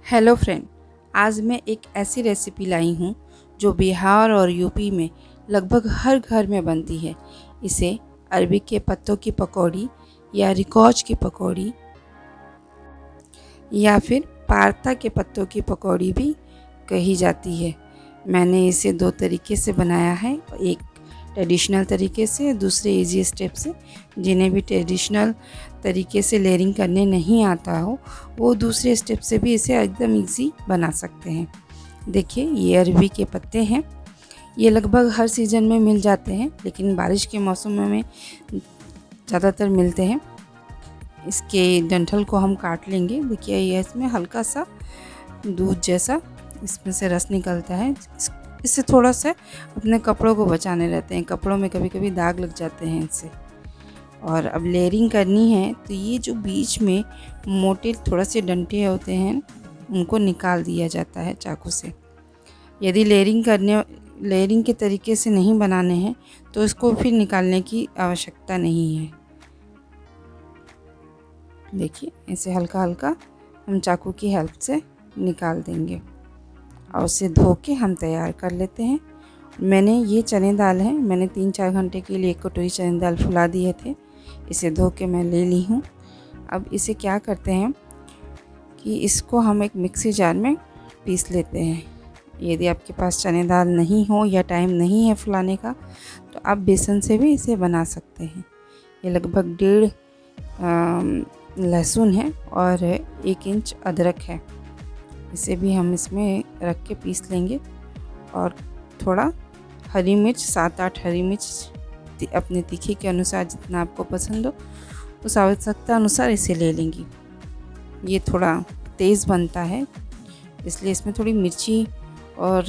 Hello friend, आज मैं एक ऐसी रेसिपी लाई हूँ जो बिहार और यूपी में लगभग हर घर में बनती है। इसे अरबी के पत्तों की पकौड़ी या रिकॉच की पकौड़ी या फिर पारता के पत्तों की पकौड़ी भी कही जाती है। मैंने इसे दो तरीके से बनाया है, एक ट्रेडिशनल तरीके से, दूसरे इजी स्टेप से। जिन्हें भी ट्रेडिशनल तरीके से लेयरिंग करने नहीं आता हो वो दूसरे स्टेप से भी इसे एकदम इजी बना सकते हैं। देखिए, ये अरबी के पत्ते हैं। ये लगभग हर सीज़न में मिल जाते हैं, लेकिन बारिश के मौसम में ज़्यादातर मिलते हैं। इसके डंठल को हम काट लेंगे। देखिए, ये इसमें हल्का सा दूध जैसा इसमें से रस निकलता है। इससे थोड़ा सा अपने कपड़ों को बचाने रहते हैं। कपड़ों में कभी कभी दाग लग जाते हैं इससे। और अब लेयरिंग करनी है तो ये जो बीच में मोटे थोड़ा से डंठे होते हैं उनको निकाल दिया जाता है चाकू से। यदि लेयरिंग के तरीके से नहीं बनाने हैं तो इसको फिर निकालने की आवश्यकता नहीं है। देखिए, इसे हल्का हल्का हम चाकू की हेल्प से निकाल देंगे और उसे धो के हम तैयार कर लेते हैं। मैंने ये चने दाल है, मैंने 3-4 घंटे के लिए 1 कटोरी चने दाल फुला दिए थे। इसे धो के मैं ले ली हूँ। अब इसे क्या करते हैं कि इसको हम एक मिक्सी जार में पीस लेते हैं। यदि आपके पास चने दाल नहीं हो या टाइम नहीं है फुलाने का तो आप बेसन से भी इसे बना सकते हैं। ये लगभग 1.5 लहसुन है और 1 इंच अदरक है। इसे भी हम इसमें रख के पीस लेंगे और थोड़ा हरी मिर्च, 7-8 हरी मिर्च अपने तीखे के अनुसार, जितना आपको पसंद हो उस आवश्यकता अनुसार इसे ले लेंगी। ये थोड़ा तेज़ बनता है इसलिए इसमें थोड़ी मिर्ची और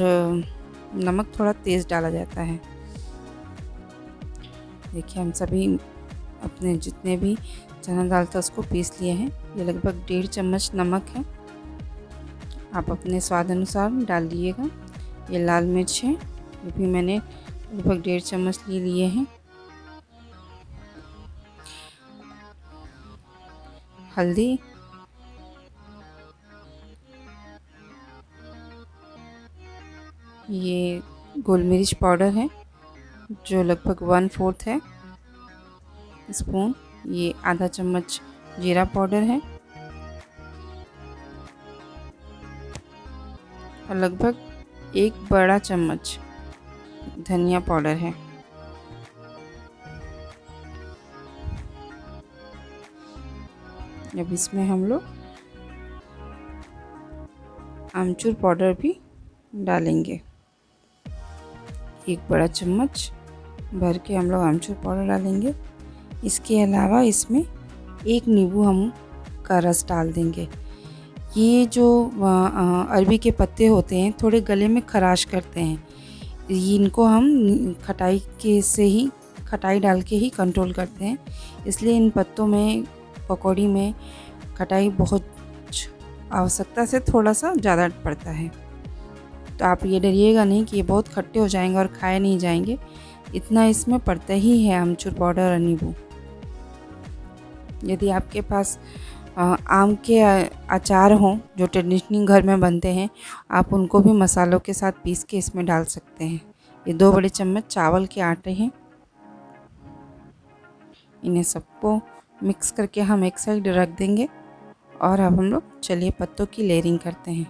नमक थोड़ा तेज़ डाला जाता है। देखिए, हम सभी अपने जितने भी चना दाल था उसको पीस लिए हैं। ये लगभग 1.5 चम्मच नमक है, आप अपने स्वाद अनुसार डाल लीजिएगा। ये लाल मिर्च है, ये भी मैंने लगभग 1.5 चम्मच ले लिए हैं। हल्दी, ये गोल मिर्च पाउडर है जो लगभग 1/4 है स्पून। ये आधा चम्मच जीरा पाउडर है और लगभग 1 बड़ा चम्मच धनिया पाउडर है। अब इसमें हम लोग आमचूर पाउडर भी डालेंगे। 1 बड़ा चम्मच भर के हम लोग आमचूर पाउडर डालेंगे। इसके अलावा इसमें 1 नींबू हम का रस डाल देंगे। ये जो अरबी के पत्ते होते हैं थोड़े गले में खराश करते हैं, इनको हम खटाई डाल के ही कंट्रोल करते हैं। इसलिए इन पत्तों में, पकौड़ी में खटाई बहुत आवश्यकता से थोड़ा सा ज़्यादा पड़ता है। तो आप ये डरिएगा नहीं कि ये बहुत खट्टे हो जाएंगे और खाए नहीं जाएंगे। इतना इसमें पड़ता ही है आमचूर पाउडर और नींबू। यदि आपके पास आम के अचार हों जो ट्रेडिशनल घर में बनते हैं, आप उनको भी मसालों के साथ पीस के इसमें डाल सकते हैं। ये 2 बड़े चम्मच चावल के आटे हैं। इन्हें सबको मिक्स करके हम एक साइड रख देंगे और अब हम लोग चलिए पत्तों की लेयरिंग करते हैं।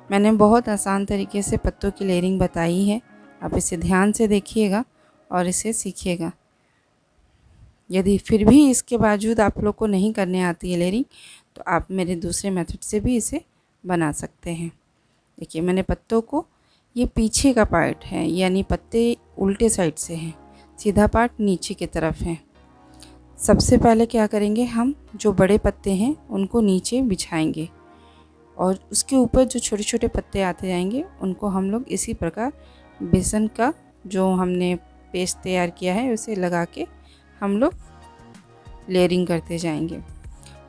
मैंने बहुत आसान तरीके से पत्तों की लेयरिंग बताई है, आप इसे ध्यान से देखिएगा और इसे सीखिएगा। यदि फिर भी इसके बावजूद आप लोग को नहीं करने आती है लेयरिंग तो आप मेरे दूसरे मेथड से भी इसे बना सकते हैं। देखिए, मैंने पत्तों को, ये पीछे का पार्ट है यानी पत्ते उल्टे साइड से हैं, सीधा पार्ट नीचे की तरफ है। सबसे पहले क्या करेंगे, हम जो बड़े पत्ते हैं उनको नीचे बिछाएंगे और उसके ऊपर जो छोटे छोटे पत्ते आते जाएंगे उनको हम लोग इसी प्रकार बेसन का जो हमने पेस्ट तैयार किया है उसे लगा के हम लोग लेयरिंग करते जाएंगे।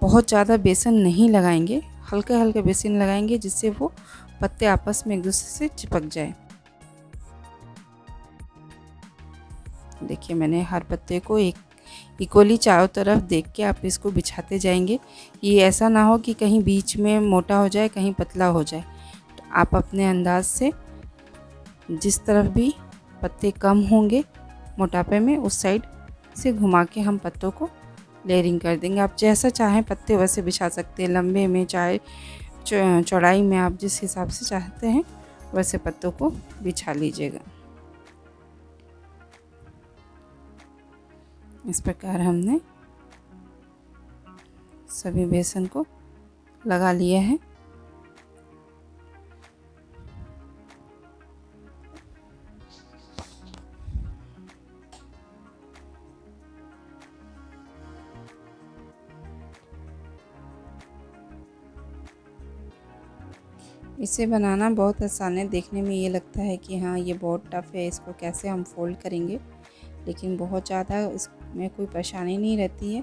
बहुत ज़्यादा बेसन नहीं लगाएंगे, हल्का हल्का बेसन लगाएंगे जिससे वो पत्ते आपस में एक दूसरे से चिपक जाए। देखिए, मैंने हर पत्ते को एक इक्वली चारों तरफ देख के आप इसको बिछाते जाएंगे। ये ऐसा ना हो कि कहीं बीच में मोटा हो जाए, कहीं पतला हो जाए। तो आप अपने अंदाज से जिस तरफ भी पत्ते कम होंगे मोटापे में, उस साइड से घुमा के हम पत्तों को लेयरिंग कर देंगे। आप जैसा चाहें पत्ते वैसे बिछा सकते हैं, लंबे में चाहे चौड़ाई में, आप जिस हिसाब से चाहते हैं वैसे पत्तों को बिछा लीजिएगा। इस प्रकार हमने सभी बेसन को लगा लिया है। इसे बनाना बहुत आसान है। देखने में ये लगता है कि हाँ ये बहुत टफ़ है, इसको कैसे हम फोल्ड करेंगे, लेकिन बहुत ज़्यादा इसमें कोई परेशानी नहीं रहती है।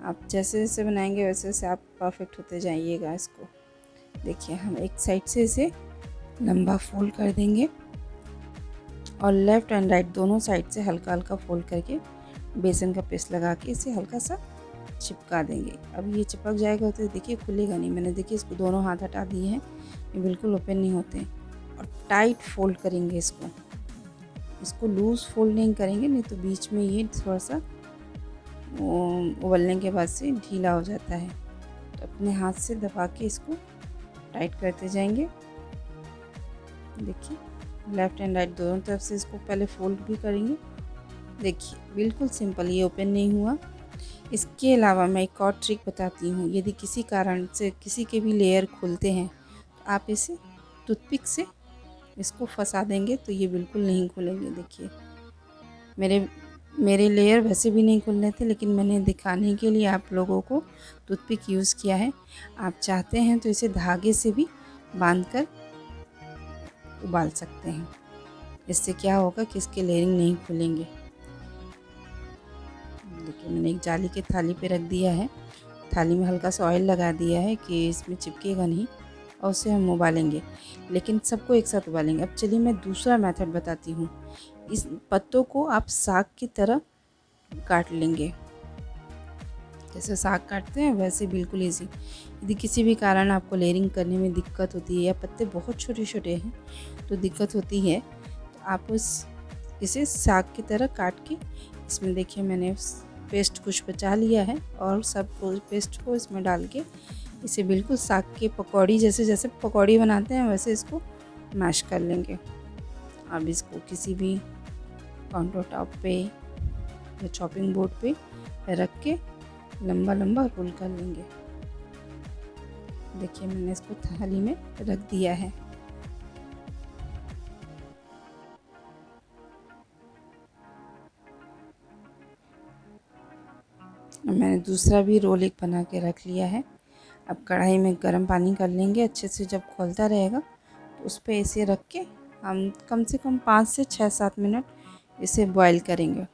आप जैसे जैसे बनाएंगे वैसे वैसे आप परफेक्ट होते जाइएगा। इसको देखिए, हम एक साइड से इसे लंबा फोल्ड कर देंगे और लेफ़्ट एंड राइट दोनों साइड से हल्का हल्का फोल्ड करके बेसन का पेस्ट लगा के इसे हल्का सा चिपका देंगे। अब ये चिपक जाएगा तो देखिए खुलेगा नहीं। मैंने देखिए इसको दोनों हाथ हटा दिए हैं, ये बिल्कुल ओपन नहीं होते हैं। और टाइट फोल्ड करेंगे इसको लूज़ फोल्ड नहीं करेंगे, नहीं तो बीच में ये थोड़ा सा उबलने के बाद से ढीला हो जाता है। तो अपने हाथ से दबा के इसको टाइट करते जाएंगे। देखिए लेफ़्ट एंड राइट दोनों तरफ से इसको पहले फोल्ड भी करेंगे। देखिए बिल्कुल सिंपल, ये ओपन नहीं हुआ। इसके अलावा मैं एक और ट्रिक बताती हूँ। यदि किसी कारण से किसी के भी लेयर खुलते हैं तो आप इसे टूथपिक से इसको फंसा देंगे तो ये बिल्कुल नहीं खुलेंगे। देखिए मेरे लेयर वैसे भी नहीं खुल रहे थे, लेकिन मैंने दिखाने के लिए आप लोगों को टूथपिक यूज़ किया है। आप चाहते हैं तो इसे धागे से भी बांधकर उबाल सकते हैं। इससे क्या होगा कि इसके लेयरिंग नहीं खुलेंगे। देखिए मैंने एक जाली के थाली पे रख दिया है, थाली में हल्का सा ऑयल लगा दिया है कि इसमें चिपकेगा नहीं, और उसे हम उबालेंगे, लेकिन सबको एक साथ उबालेंगे। अब चलिए मैं दूसरा मेथड बताती हूँ। इस पत्तों को आप साग की तरह काट लेंगे, जैसे साग काटते हैं वैसे बिल्कुल ईजी। यदि किसी भी कारण आपको लेयरिंग करने में दिक्कत होती है या पत्ते बहुत छोटे छोटे हैं तो दिक्कत होती है, तो आप इसे साग की तरह काट के इसमें देखिए मैंने पेस्ट कुछ बचा लिया है और सब पेस्ट को इसमें डाल के इसे बिल्कुल साग के पकौड़ी जैसे पकौड़ी बनाते हैं वैसे इसको मैश कर लेंगे। अब इसको किसी भी काउंटर टॉप पे या चॉपिंग बोर्ड पे रख के लंबा लंबा रोल कर लेंगे। देखिए मैंने इसको थाली में रख दिया है। मैंने दूसरा भी रोल एक बना के रख लिया है। अब कढ़ाई में गर्म पानी कर लेंगे अच्छे से। जब खौलता रहेगा तो उस पर इसे रख के हम कम से कम 5 से 6-7 मिनट इसे बॉईल करेंगे।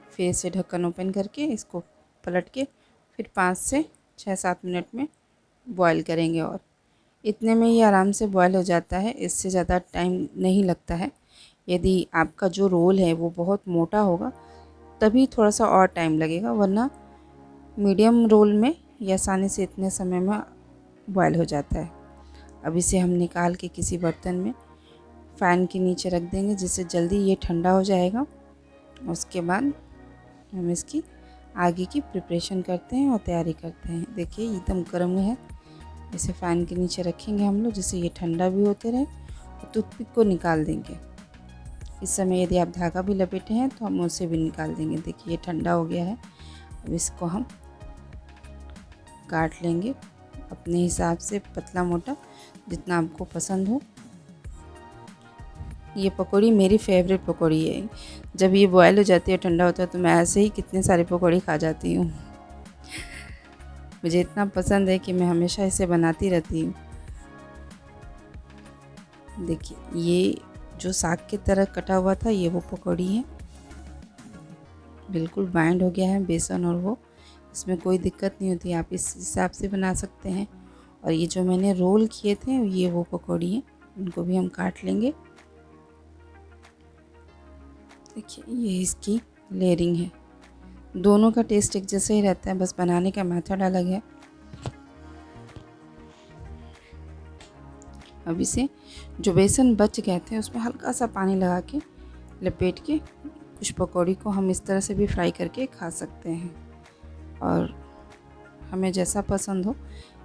फिर इसे ढक्कन ओपन करके इसको पलट के फिर 5 से 6-7 मिनट में बॉईल करेंगे और इतने में ही आराम से बॉईल हो जाता है। इससे ज़्यादा टाइम नहीं लगता है। यदि आपका जो रोल है वो बहुत मोटा होगा तभी थोड़ा सा और टाइम लगेगा, वरना मीडियम रोल में ये आसानी से इतने समय में बॉईल हो जाता है। अब इसे हम निकाल के किसी बर्तन में फ़ैन के नीचे रख देंगे, जिससे जल्दी ये ठंडा हो जाएगा। उसके बाद हम इसकी आगे की प्रिपरेशन करते हैं और तैयारी करते हैं। देखिए एकदम गर्म है, इसे फ़ैन के नीचे रखेंगे हम लोग, जिससे ये ठंडा भी होते रहे। और टूथपिक को निकाल देंगे। इस समय यदि आप धागा भी लपेटे हैं तो हम उसे भी निकाल देंगे। देखिए ये ठंडा हो गया है। अब इसको हम काट लेंगे अपने हिसाब से, पतला मोटा जितना आपको पसंद हो। ये पकौड़ी मेरी फेवरेट पकौड़ी है। जब ये बॉयल हो जाती है ठंडा होता है तो मैं ऐसे ही कितने सारे पकौड़ी खा जाती हूँ। मुझे इतना पसंद है कि मैं हमेशा इसे बनाती रहती हूँ। देखिए ये जो साग की तरह कटा हुआ था ये वो पकौड़ी है। बिल्कुल बाइंड हो गया है बेसन और वो, इसमें कोई दिक्कत नहीं होती। आप इस हिसाब से बना सकते हैं। और ये जो मैंने रोल किए थे ये वो पकौड़ी हैं, उनको भी हम काट लेंगे। देखिए ये इसकी लेयरिंग है। दोनों का टेस्ट एक जैसा ही रहता है, बस बनाने का मेथड अलग है। अब इसे जो बेसन बच गए थे उसमें हल्का सा पानी लगा के लपेट के कुछ पकौड़ी को हम इस तरह से भी फ्राई करके खा सकते हैं, और हमें जैसा पसंद हो।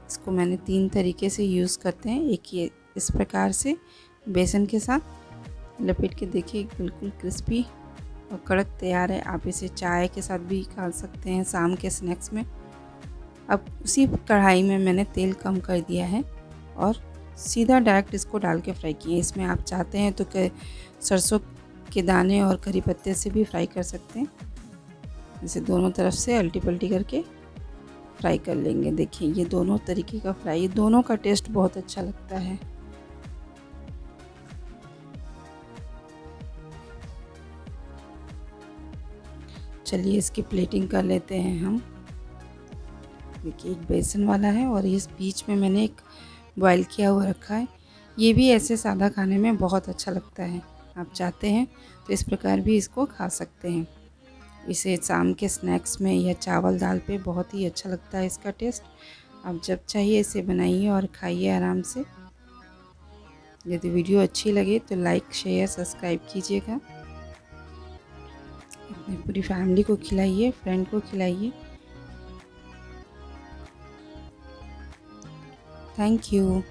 इसको मैंने 3 तरीके से यूज़ करते हैं। एक ये इस प्रकार से बेसन के साथ लपेट के देखिए, बिल्कुल क्रिस्पी और कड़क तैयार है। आप इसे चाय के साथ भी खा सकते हैं, शाम के स्नैक्स में। अब उसी कढ़ाई में मैंने तेल कम कर दिया है और सीधा डायरेक्ट इसको डाल के फ्राई किए। इसमें आप चाहते हैं तो सरसों के दाने और करी पत्ते से भी फ्राई कर सकते हैं। इसे दोनों तरफ से अल्टी पल्टी करके फ्राई कर लेंगे। देखिए ये दोनों तरीके का फ्राई, दोनों का टेस्ट बहुत अच्छा लगता है। चलिए इसकी प्लेटिंग कर लेते हैं हम। देखिए एक बेसन वाला है और इस बीच में मैंने एक बॉईल किया हुआ रखा है। ये भी ऐसे सादा खाने में बहुत अच्छा लगता है। आप चाहते हैं तो इस प्रकार भी इसको खा सकते हैं। इसे शाम के स्नैक्स में या चावल दाल पे बहुत ही अच्छा लगता है इसका टेस्ट। आप जब चाहिए इसे बनाइए और खाइए आराम से। यदि वीडियो अच्छी लगे तो लाइक शेयर सब्सक्राइब कीजिएगा। अपनी पूरी फैमिली को खिलाइए, फ्रेंड को खिलाइए। Thank you.